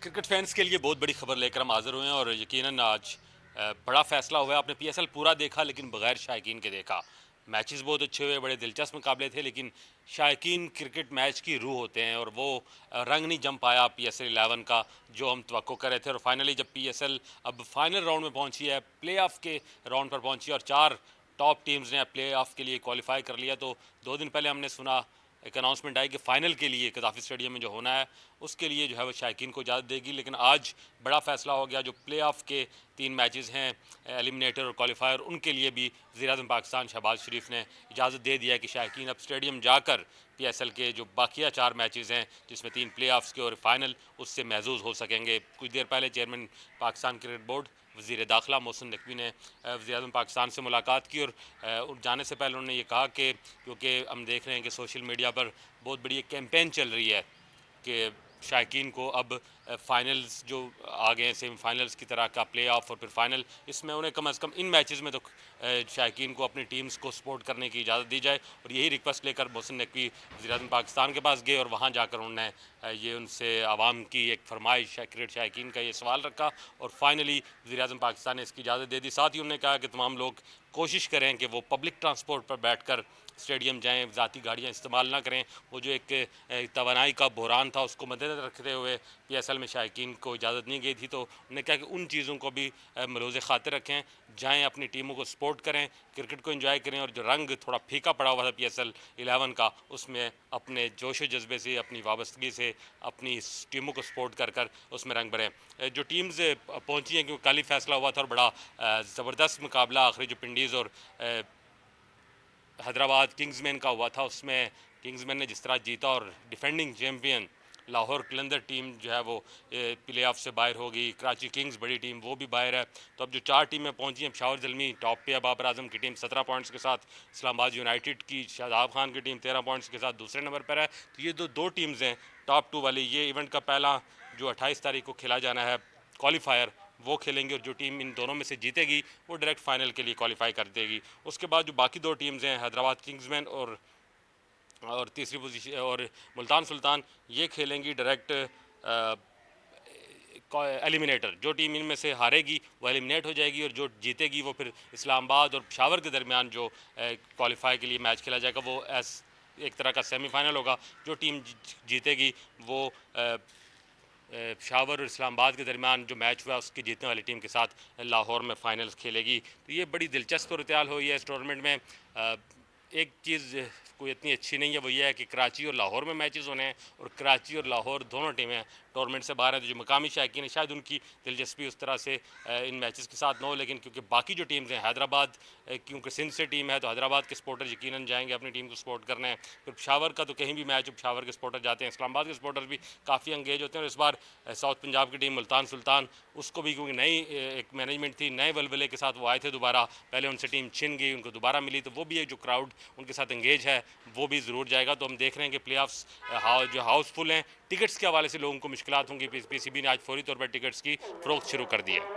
Cricket fans के लिए बहुत बड़ी खबर लेकर हम हाजिर हुए हैं और यकीनन आज बड़ा फैसला हुआ है। आपने पीएसएल पूरा देखा लेकिन बगैर शायकीन के देखा। मैचेस बहुत अच्छे हुए, बड़े दिलचस्प मुकाबले थे, लेकिन शायकीन क्रिकेट मैच की रूह होते हैं और वो रंग नहीं जम पाया पीएसएल 11 का जो हम तवक्को कर रहे थे। और फाइनली जब पीएसएल अब फाइनल राउंड में पहुंची है, प्लेऑफ के राउंड पर पहुंची है और 4 टॉप टीम्स ने प्लेऑफ के लिए क्वालिफाई कर लिया। तो 2 दिन पहले हमने सुना, एक अनाउंसमेंट आई कि फ़ाइनल के लिए कदाफी स्टेडियम में जो होना है उसके लिए जो है वो शायकीन को इजाज़त देगी। लेकिन आज बड़ा फैसला हो गया, जो प्ले ऑफ के 3 मैचेस हैं, एलिमिनेटर और क्वालिफायर, उनके लिए भी वज़ीर-ए-आज़म पाकिस्तान शहबाज शरीफ ने इजाज़त दे दिया है कि शायकीन अब स्टेडियम जाकर पीएसएल के जो बाकिया 4 मैचेस हैं, जिसमें 3 प्ले ऑफ्स के और फाइनल, उससे महजूज़ हो सकेंगे। कुछ देर पहले चेयरमैन पाकिस्तान क्रिकेट बोर्ड वज़ीर दाखिला मोहसिन नकवी ने वज़ीर-ए-आज़म पाकिस्तान से मुलाकात की और जाने से पहले उन्होंने ये कहा कि क्योंकि हम देख रहे हैं कि सोशल मीडिया पर बहुत बड़ी एक कैंपेन चल रही है कि शायकीन को अब फाइनल्स जो आ गए हैं, सेमीफाइनल्स की तरह का प्ले ऑफ और फिर फाइनल, इसमें उन्हें कम अज़ कम इन मैचेस में तो शायकीन को अपनी टीम्स को सपोर्ट करने की इजाज़त दी जाए। और यही रिक्वेस्ट लेकर मोहसिन नकवी वज़ीर-ए-आज़म पाकिस्तान के पास गए और वहाँ जाकर उन्होंने ये उनसे आवाम की एक फरमाइश क्रिकेट शायकीन का ये सवाल रखा और फाइनली वज़ीर-ए-आज़म पाकिस्तान ने इसकी इजाज़त दे दी। साथ ही उन्होंने कहा कि तमाम लोग कोशिश करें कि वो पब्लिक ट्रांसपोर्ट पर बैठकर स्टेडियम जाएँ, ज़ाती गाड़ियाँ इस्तेमाल ना करें। वो जो एक तवानाई का बहरान था, उसको मद्देनज़र रखते हुए पीएसएल में शायकीन को इजाज़त नहीं गई थी। तो उन्होंने कहा कि उन चीज़ों को भी मलूज़ ख़ातिर रखें, जाएँ अपनी टीमों को सपोर्ट करें, क्रिकेट को एंजॉय करें और जो रंग थोड़ा फीका पड़ा हुआ था पीएसएल 11 का, उसमें अपने जोश व जज्बे से, अपनी वाबस्तगी से अपनी टीमों को सपोर्ट कर कर उसमें रंग भरें। जो टीम्स पहुँची हैं, क्योंकि कल ही फैसला हुआ था और बड़ा ज़बरदस्त मुकाबला आखिरी जो पिंडीज़ और हैदराबाद किंग्समैन का हुआ था, उसमें किंग्समैन ने जिस तरह जीता और डिफेंडिंग चैम्पियन लाहौर कलंदर टीम जो है वो प्ले ऑफ से बाहर होगी। कराची किंग्स बड़ी टीम, वो भी बाहर है। तो अब जो 4 टीमें पहुंची हैं, पेशावर ज़ल्मी टॉप पे है, बाबर आजम की टीम 17 पॉइंट्स के साथ, इस्लामाबाद यूनाइटेड की शादाब खान की टीम 13 पॉइंट्स के साथ दूसरे नंबर पर है। तो ये दो टीम्स हैं टॉप 2 वाली। ये इवेंट का पहला जो 28 तारीख को खेला जाना है क्वालिफायर, वो खेलेंगे और जो टीम इन दोनों में से जीतेगी वो डायरेक्ट फाइनल के लिए क्वालिफाई कर देगी। उसके बाद जो बाकी 2 टीम्स हैं, हैदराबाद किंग्समैन और तीसरी पोजीशन और मुल्तान सुल्तान, ये खेलेंगी डायरेक्ट एलिमिनेटर। जो टीम इनमें से हारेगी वो एलिमिनेट हो जाएगी और जो जीतेगी वो फिर इस्लामाबाद और पेशावर के दरमियान जो क्वालिफाई के लिए मैच खेला जाएगा वो एक तरह का सेमीफाइनल होगा। जो टीम जीतेगी वो पेशावर और इस्लामाबाद के दरमियान जो मैच हुआ उसकी जीतने वाली टीम के साथ लाहौर में फाइनल्स खेलेगी। तो ये बड़ी दिलचस्प सूरत-ए-हाल हुई है इस टूर्नामेंट में। एक चीज़ कोई इतनी अच्छी नहीं है, वो ये है कि कराची और लाहौर में मैचेस होने हैं और कराची और लाहौर दोनों टीमें टूर्नामेंट से बाहर हैं। तो जो मकामी शायकीन है शायद उनकी दिलचस्पी उस तरह से इन मैचेस के साथ ना हो, लेकिन क्योंकि बाकी जो टीम्स हैं, हैदराबाद क्योंकि सिंध से टीम है तो हैदराबाद के सपोर्टर यकीनन जाएंगे अपनी टीम को सपोर्ट करने। फिर पेशावर का तो कहीं भी मैच हो पेशावर के सपोर्टर जाते हैं, इस्लामाबाद के सपोर्टर भी काफ़ी एंगेज होते हैं। और इस बार साउथ पंजाब की टीम मुल्तान सुल्तान, उसको भी क्योंकि नई एक मैनेजमेंट थी, नए वलवले के साथ वो आए थे दोबारा, पहले उनसे टीम छिन गई, उनको दोबारा मिली, तो वो भी एक जो क्राउड उनके साथ एंगेज है वो भी ज़रूर जाएगा। तो हम देख रहे हैं कि प्ले ऑफ्स जो हाउसफुल हैं, टिकट्स के हवाले से लोगों को मुश्किलात होंगी। पीसीबी ने आज फौरी तौर पर टिकट्स की फ़रोख्त शुरू कर दी है।